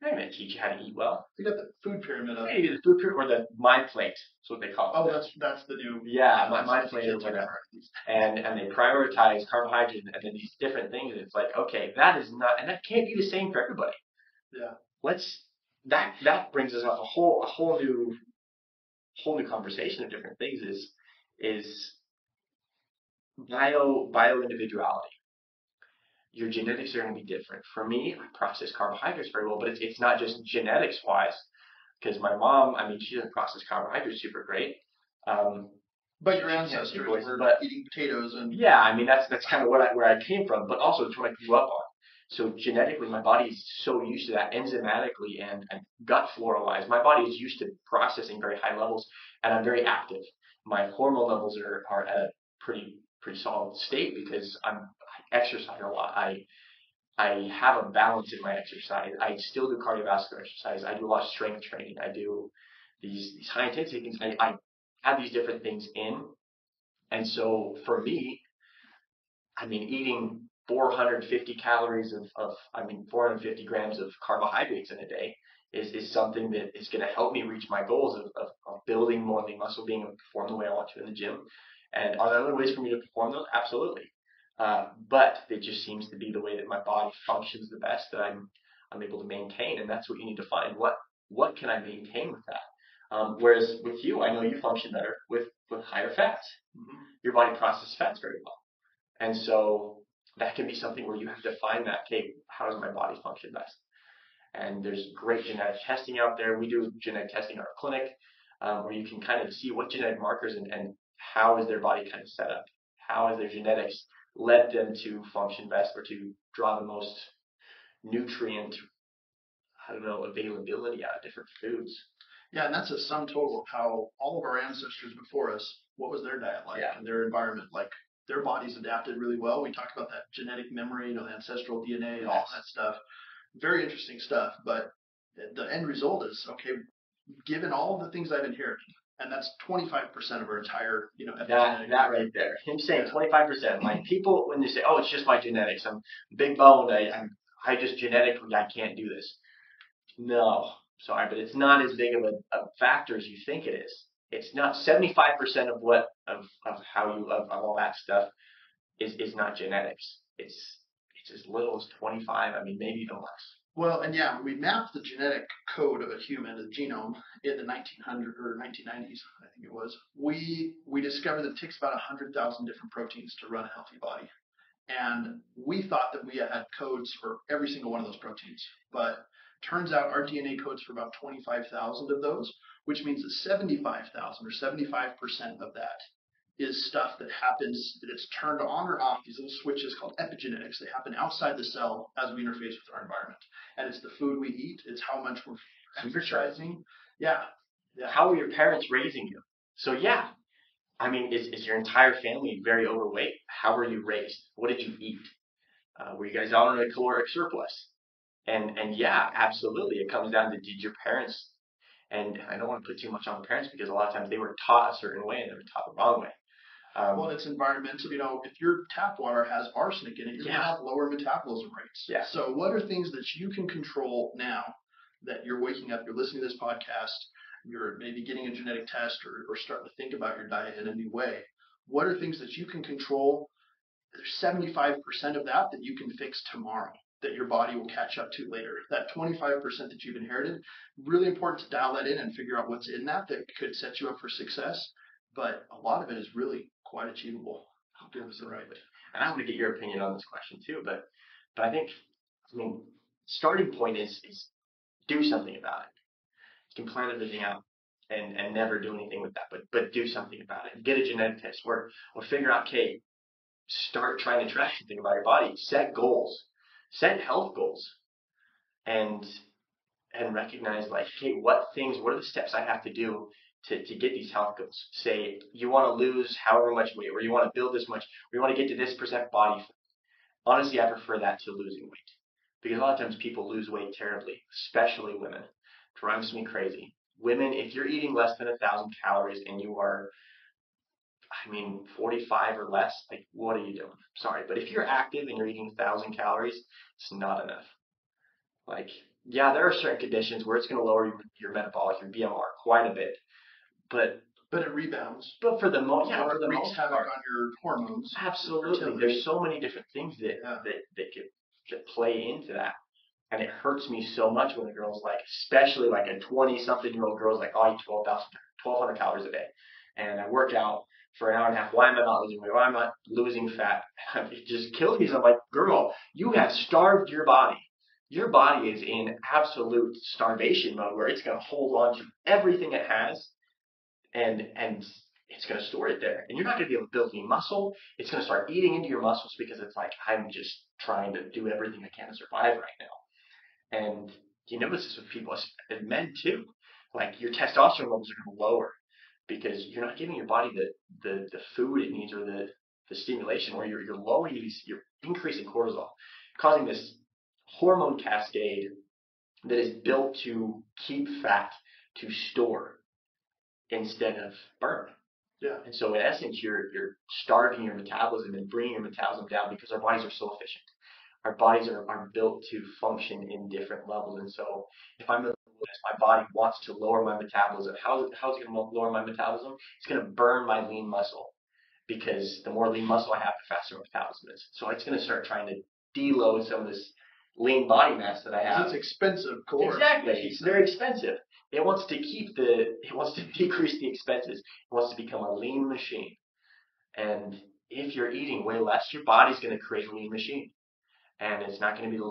they're going to teach you how to eat well. You got the food pyramid up. Maybe the food pyramid, or the my plate. That's what they call it. Oh, that's the new. Yeah, my plate or whatever. And they prioritize carbohydrates and then these different things. It's like, okay, that is not, and that can't be the same for everybody. Yeah. That brings us up a whole new conversation of different things is bio individuality. Your genetics are going to be different. For me, I process carbohydrates very well, but it's not just genetics wise, because my mom, I mean, she doesn't process carbohydrates super great. But your ancestors were eating potatoes and. Yeah, I mean that's kind of where I came from, but also it's what I grew up on. So genetically, my body is so used to that, enzymatically and gut flora wise. My body is used to processing very high levels, and I'm very active. My hormone levels are at a pretty solid state because I exercise a lot. I have a balance in my exercise. I still do cardiovascular exercise. I do a lot of strength training. I do these high intensity things. I have these different things in, and so for me, I mean, eating 450 calories of 450 grams of carbohydrates in a day is something that is going to help me reach my goals of building more lean muscle, being able to perform the way I want to in the gym. And are there other ways for me to perform those? Absolutely. But it just seems to be the way that my body functions the best that I'm able to maintain, and that's what you need to find. What can I maintain with that? Whereas with you, I know you function better with higher fats. Mm-hmm. Your body processes fats very well. And so that can be something where you have to find that, okay, how does my body function best? And there's great genetic testing out there. We do genetic testing in our clinic, where you can kind of see what genetic markers and how is their body kind of set up. How has their genetics led them to function best or to draw the most nutrient, availability out of different foods. Yeah, and that's a sum total of how all of our ancestors before us, what was their diet like and their environment like. Their bodies adapted really well. We talked about that genetic memory, the ancestral DNA, all that stuff. Very interesting stuff. But the end result is, okay, given all of the things I've inherited, and that's 25% of our entire, epigenetic. That right there. Him saying 25%. Like people, when they say, oh, it's just my genetics. I'm big boned. I just genetically, I can't do this. No, sorry, but it's not as big of a factor as you think it is. It's not 75% of all that stuff is not genetics. It's it's as little as 25. I mean, maybe even less. Well, and yeah, we mapped the genetic code of a human, the genome, in the 1900s or 1990s, I think it was. We discovered that it takes about 100,000 different proteins to run a healthy body. And we thought that we had codes for every single one of those proteins. But turns out our DNA codes for about 25,000 of those, which means that 75,000 or 75% of that is stuff that happens, that it's turned on or off, these little switches called epigenetics. They happen outside the cell as we interface with our environment. And it's the food we eat, it's how much we're exercising. Yeah. How were your parents raising you? So yeah, I mean, is your entire family very overweight? How were you raised? What did you eat? Were you guys all in a caloric surplus? And yeah, absolutely. It comes down to, did your parents, and I don't want to put too much on the parents because a lot of times they were taught a certain way and they were taught the wrong way. Well, it's environmental. If your tap water has arsenic in it, you're going to have lower metabolism rates. Yeah. So what are things that you can control now that you're waking up, you're listening to this podcast, you're maybe getting a genetic test or starting to think about your diet in a new way? What are things that you can control? There's 75% of that you can fix tomorrow, that your body will catch up to later. That 25% that you've inherited, really important to dial that in and figure out what's in that could set you up for success. But a lot of it is really quite achievable. Absolutely. And I want to get your opinion on this question too, but I think, starting point is do something about it. You can plan everything out and never do anything with that, but do something about it. Get a genetic test or figure out, okay, start trying to track something about your body. Set goals, set health goals, and recognize, like, okay, what are the steps I have to do to get these health goals? Say you want to lose however much weight, or you want to build this much, or you want to get to this percent body fat. Honestly, I prefer that to losing weight, because a lot of times people lose weight terribly, especially women. It drives me crazy. Women, if you're eating less than 1,000 calories and you are 45 or less, like, what are you doing? Sorry, but if you're active and you're eating 1,000 calories, it's not enough. Like, yeah, there are certain conditions where it's going to lower your metabolic, your BMR quite a bit, but it rebounds. But for the most, or it wreaks havoc on your hormones. Absolutely, there's so many different things that play into that, and it hurts me so much when a girl's like, especially like a 20-something-year-old girl's like, oh, I eat 1,200 calories a day, and I work out for an hour and a half. Why am I not losing weight? Why am I not losing fat? It just kills me. So I'm like, girl, you have starved your body. Your body is in absolute starvation mode where it's going to hold on to everything it has, and it's going to store it there. And you're not going to be able to build any muscle. It's going to start eating into your muscles because it's like, I'm just trying to do everything I can to survive right now. And you notice this with people, and men too. Like, your testosterone levels are going to lower because you're not giving your body the food it needs, or the stimulation, or you're lowering you're increasing cortisol, causing this hormone cascade that is built to keep fat, to store instead of burn. Yeah. And so in essence, you're starving your metabolism and bringing your metabolism down because our bodies are so efficient. Our bodies are built to function in different levels. And so if I'm in the wilderness, my body wants to lower my metabolism. How's it going to lower my metabolism? It's going to burn my lean muscle, because the more lean muscle I have, the faster my metabolism is. So it's going to start trying to deload some of this lean body mass that I have. It's expensive, caloric. Exactly. It's very expensive. It wants to decrease the expenses. It wants to become a lean machine. And if you're eating way less, your body's going to create a lean machine. And it's not going to be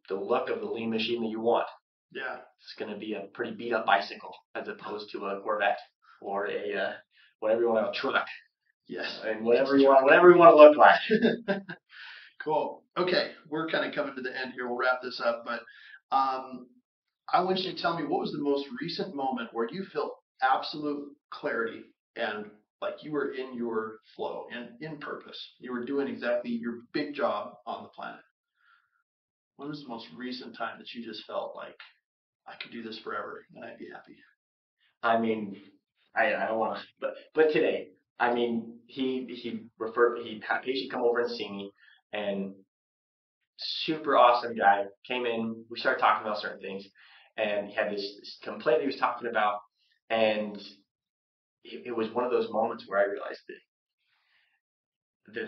the look of the lean machine that you want. Yeah. It's going to be a pretty beat up bicycle as opposed to a Corvette or a whatever you want, a truck. Yes. And whatever you want to look like. Cool. Okay, we're kind of coming to the end here. We'll wrap this up, but I want you to tell me, what was the most recent moment where you felt absolute clarity and like you were in your flow and in purpose? You were doing exactly your big job on the planet. When was the most recent time that you just felt like, I could do this forever and I'd be happy? I don't want to, but today, he had a patient come over and see me, and super awesome guy came in. We started talking about certain things, and he had this complaint he was talking about, and it was one of those moments where I realized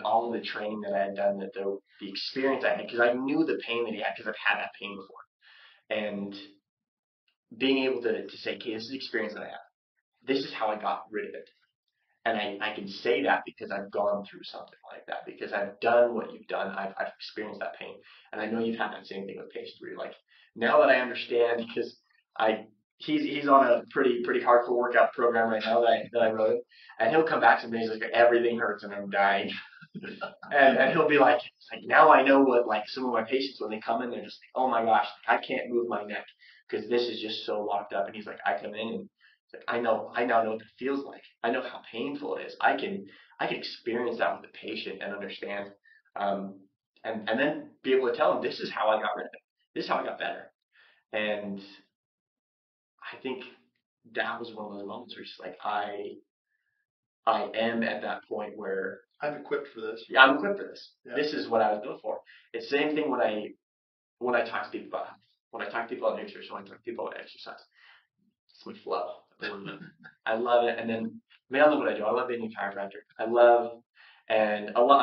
all of the training that I had done, that the experience I had, because I knew the pain that he had, because I've had that pain before, and being able to say, okay, this is the experience that I have. This is how I got rid of it. And I can say that because I've gone through something like that, because I've done what you've done. I've experienced that pain. And I know you've had that same thing with patients where you're like, now that I understand, because he's on a pretty hardcore workout program right now that I wrote him, and he'll come back some days like everything hurts and I'm dying. and he'll be like, now I know what, like, some of my patients, when they come in, they're just like, oh my gosh, I can't move my neck because this is just so locked up. And he's like, I come in and it's like, I now know what it feels like. I know how painful it is. I can experience that with the patient and understand, and then be able to tell them, this is how I got rid of it. This is how I got better. And I think that was one of those moments where it's like, I am at that point where I'm equipped for this. Yeah, I'm equipped for this. Yeah. This is what I was built for. It's the same thing when I talk to people about health. When I talk to people about nutrition, when I talk to people about exercise, it's my flow. I love it. And then, I mean, I love what I do. I love being a chiropractor. A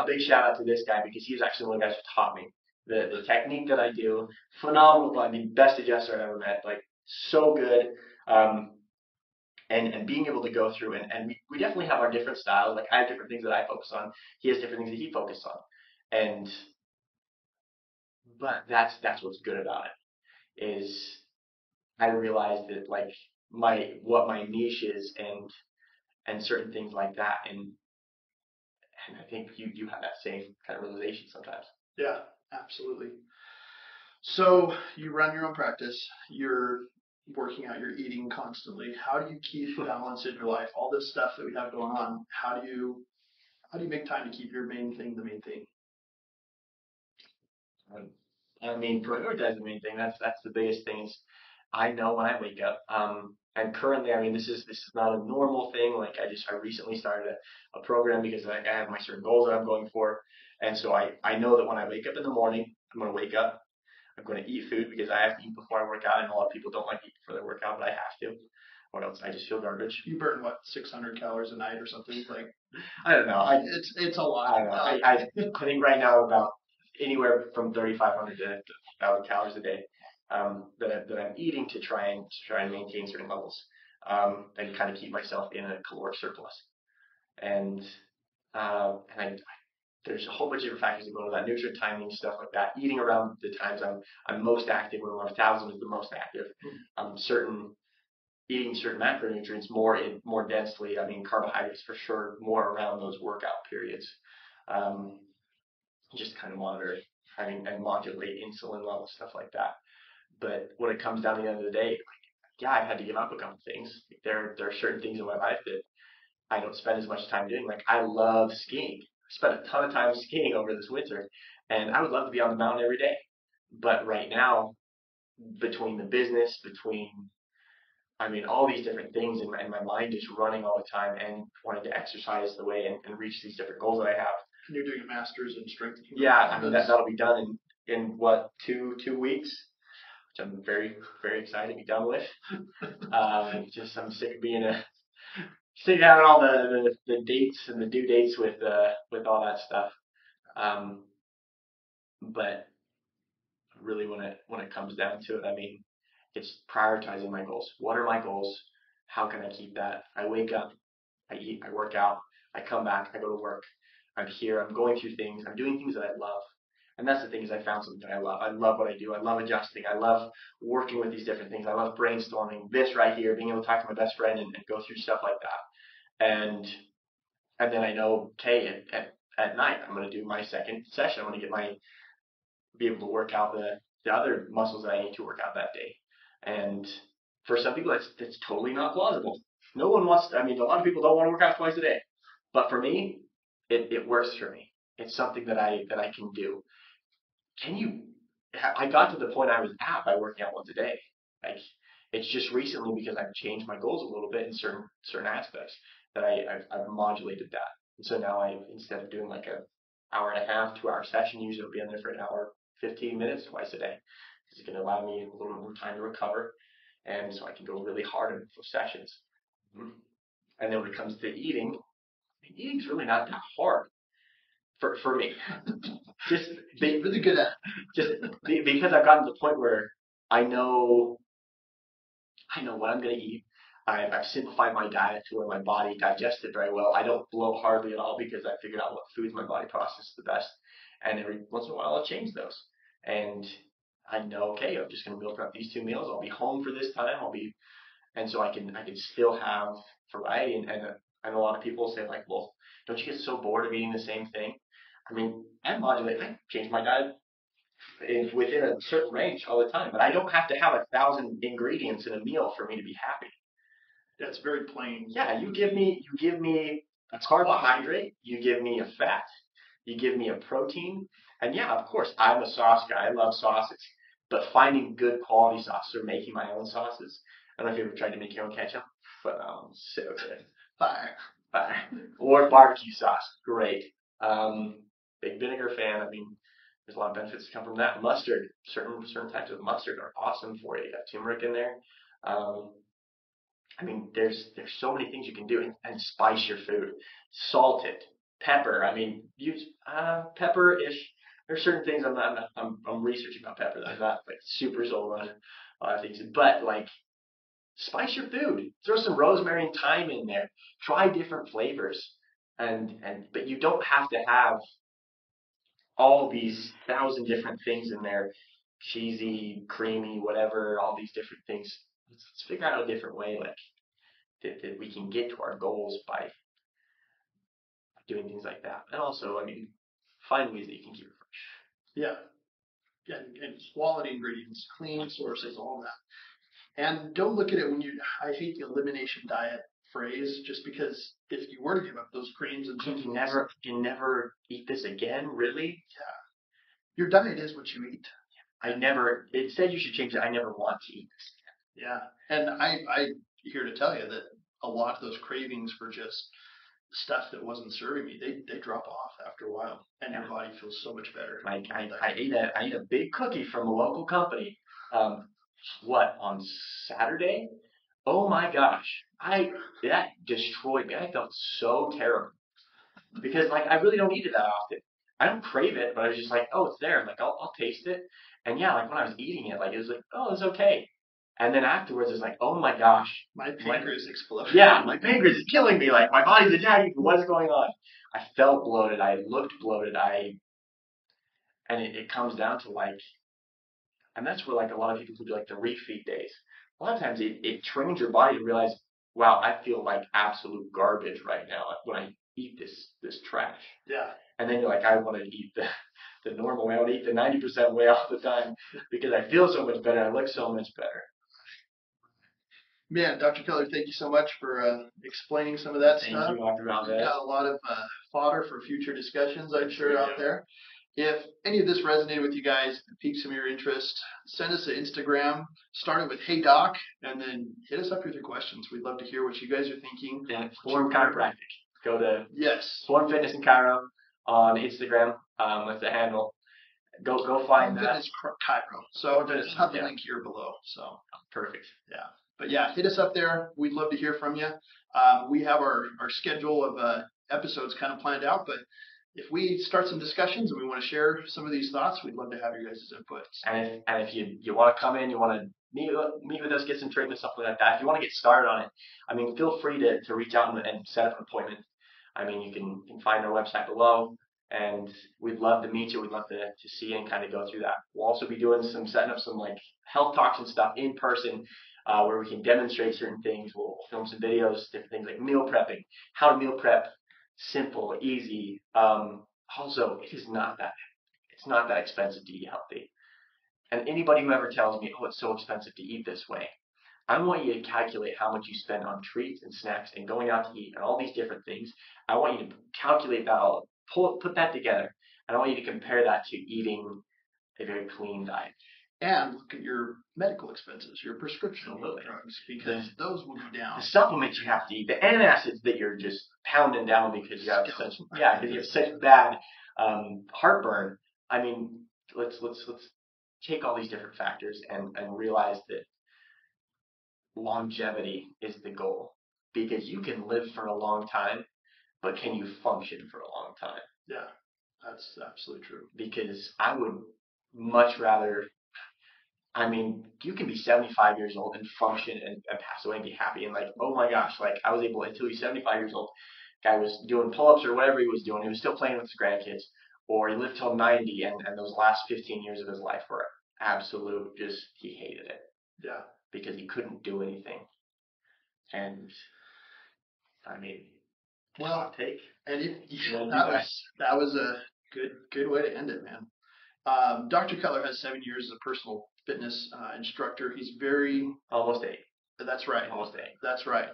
big shout out to this guy, because he's actually one of the guys who taught me the technique that I do. Phenomenal. I mean, best adjuster I've ever met. Like, so good. And being able to go through, and we definitely have our different styles. Like, I have different things that I focus on. He has different things that he focuses on. But that's what's good about it, is I realized that, like, what my niche is, and certain things like that, and I think you have that same kind of realization sometimes. Yeah, absolutely. So you run your own practice. You're working out. You're eating constantly. How do you keep balance in your life? All this stuff that we have going on. How do you make time to keep your main thing the main thing? I mean, prioritize the main thing. That's the biggest thing. Is I know when I wake up. And currently, I mean, this is not a normal thing. Like, I recently started a program because I have my certain goals that I'm going for, and so I know that when I wake up in the morning, I'm going to wake up. I'm going to eat food because I have to eat before I work out. And a lot of people don't like to eat before they work out, but I have to. Or else I just feel garbage. You burn what, 600 calories a night or something? Like, I don't know. It's a lot. I don't know. I think right now about anywhere from 3,500 to 1,000 calories a day, that I'm eating to try and maintain certain levels, and kind of keep myself in a caloric surplus. And there's a whole bunch of different factors that go into that: nutrient timing, stuff like that. Eating around the times I'm most active, when 1,000 is the most active. Eating certain macronutrients more densely. I mean, carbohydrates for sure, more around those workout periods. Just kind of monitor and modulate insulin levels, stuff like that. But when it comes down to the end of the day, yeah, I've had to give up a couple things. There are certain things in my life that I don't spend as much time doing. Like, I love skiing. I spent a ton of time skiing over this winter, and I would love to be on the mountain every day. But right now, between the business, all these different things, and my mind is running all the time, and wanting to exercise the way and reach these different goals that I have. And you're doing a master's in strength. Yeah, I mean, that'll be done in what, 2 weeks, which I'm very, very excited to be done with. Just I'm sick of having all the dates and the due dates with all that stuff. But really, when it comes down to it, I mean, it's prioritizing my goals. What are my goals? How can I keep that? I wake up, I eat, I work out, I come back, I go to work. I'm here, I'm going through things, I'm doing things that I love. And that's the thing, is I found something that I love. I love what I do. I love adjusting. I love working with these different things. I love brainstorming. This right here, being able to talk to my best friend and go through stuff like that. And then I know, okay, at night, I'm going to do my second session. I'm going to be able to work out the other muscles that I need to work out that day. And for some people, that's totally not plausible. No one wants, a lot of people don't want to work out twice a day. But for me, it works for me. It's something that I can do. I got to the point I was at by working out once a day. Like, it's just recently, because I've changed my goals a little bit in certain aspects, that I've modulated that. And so now instead of doing like a hour and a half, 2 hour session, usually I'll be in there for an hour, 15 minutes twice a day. Because it's going to allow me a little bit more time to recover. And so I can go really hard in those sessions. And then when it comes to eating is really not that hard. for me. Just really good at because I've gotten to the point where I know what I'm going to eat. I've simplified my diet to where my body digests it very well. I don't bloat hardly at all because I figured out what foods my body processes the best. And every once in a while, I'll change those. And I know, okay, I'm just going to meal prep these 2 meals. I'll be home for this time. And so I can still have variety. And I know a lot of people say like, well, don't you get so bored of eating the same thing? I mean, I modulate. I change my diet within a certain range all the time, but I don't have to have 1,000 ingredients in a meal for me to be happy. That's very plain. Yeah, you give me a carbohydrate, you give me a fat, you give me a protein, and yeah, of course, I'm a sauce guy. I love sauces, but finding good quality sauces or making my own sauces. I don't know if you ever tried to make your own ketchup, but so good. Fire. Or barbecue sauce, great. Big vinegar fan. I mean, there's a lot of benefits that come from that. Mustard, certain types of mustard are awesome for you. You got turmeric in there. I mean, there's so many things you can do and spice your food. Salt it, pepper. I mean, use pepper-ish. There's certain things I'm researching about pepper that I'm not like super sold on a lot of things, but like spice your food. Throw some rosemary and thyme in there. Try different flavors, but you don't have to have all these 1,000 different things in there, cheesy, creamy, whatever, all these different things. Let's figure out a different way, like that we can get to our goals by doing things like that. And also, I mean, find ways that you can keep it fresh. Yeah, and quality ingredients, clean sources, all that. And don't look at it I hate the elimination diet phrase, just because if you were to give up those creams and you can never eat this again, really? Yeah. Your diet is what you eat. It said you should change it. I never want to eat this again. Yeah. And I here to tell you that a lot of those cravings for just stuff that wasn't serving me, they drop off after a while, and your body feels so much better. I ate a big cookie from a local company. On Saturday? Oh my gosh, that destroyed me. I felt so terrible because like I really don't eat it that often. I don't crave it, but I was just like, oh, it's there. I'm like, I'll taste it. And yeah, like when I was eating it, like it was like, oh, it's okay. And then afterwards, it's like, oh my gosh, my pancreas exploded. Yeah, my pancreas is killing me. Like my body's attacking me. What's going on? I felt bloated. I looked bloated. And it comes down to like, and that's where like a lot of people who do like the refeed days. A lot of times it trains your body to realize, wow, I feel like absolute garbage right now when I eat this trash. Yeah. And then you're like, I want to eat the normal way. I want to eat the 90% way all the time because I feel so much better. I look so much better. Man, Dr. Cutler, thank you so much for explaining some of that stuff. Thank you, Dr. Valdez. Got a lot of fodder for future discussions, I'm sure, out there. If any of this resonated with you guys, piqued some of your interest, send us an Instagram, starting with Hey Doc, and then hit us up with your questions. We'd love to hear what you guys are thinking. Yeah, Form Chiropractic. Go to Form Fitness and Chiro on Instagram. That's the handle. Go find that. Fitness Chiro. So just have the link here below. So perfect. Yeah. But yeah, hit us up there. We'd love to hear from you. We have our schedule of episodes kind of planned out, but if we start some discussions and we want to share some of these thoughts, we'd love to have your guys' input. And if you want to come in, you want to meet with us, get some treatment, something like that. If you want to get started on it, I mean, feel free to reach out and set up an appointment. I mean, you can find our website below, and we'd love to meet you. We'd love to see you and kind of go through that. We'll also be doing setting up some like health talks and stuff in person. Where we can demonstrate certain things. We'll film some videos, different things like meal prepping, how to meal prep, simple, easy. Also, it's not that expensive to eat healthy. And anybody who ever tells me, oh, it's so expensive to eat this way, I want you to calculate how much you spend on treats and snacks and going out to eat and all these different things. I want you to calculate that all, put that together, and I want you to compare that to eating a very clean diet. And look at your medical expenses, your prescription drugs, because those will go down. The supplements you have to eat, the antacids that you're just pounding down because you have such bad heartburn. I mean, let's take all these different factors and realize that longevity is the goal, because you can live for a long time, but can you function for a long time? Yeah. That's absolutely true. Because I would much rather. I mean, you can be 75 years old and function and pass away and be happy and like, oh my gosh, like I was able until he's 75 years old. Guy was doing pull-ups or whatever he was doing. He was still playing with his grandkids, or he lived till 90, and those last 15 years of his life were absolute. Just he hated it. Yeah. Because he couldn't do anything. And I mean, well, take. And that was a good way to end it, man. Dr. Cutler has 7 years as a personal fitness instructor. He's very almost 8. That's right. Almost 8. That's right.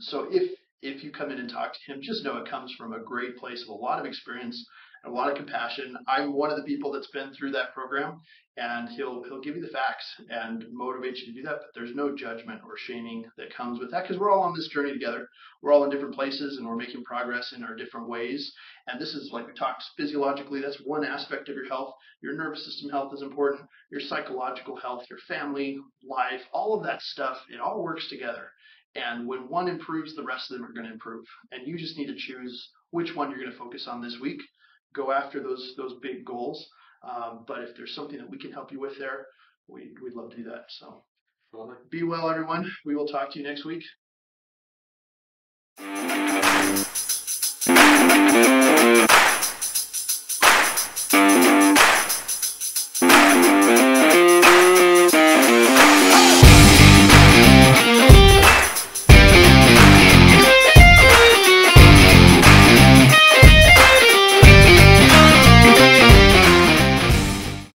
So if you come in and talk to him, just know it comes from a great place of a lot of experience and a lot of compassion. I'm one of the people that's been through that program, and he'll give you the facts and motivate you to do that. But there's no judgment or shaming that comes with that, because we're all on this journey together. We're all in different places, and we're making progress in our different ways. And this is, like we talked, physiologically, that's one aspect of your health. Your nervous system health is important. Your psychological health, your family life, all of that stuff, it all works together. And when one improves, the rest of them are going to improve. And you just need to choose which one you're going to focus on this week. Go after those big goals. But if there's something that we can help you with there, we'd love to do that. So be well, everyone. We will talk to you next week.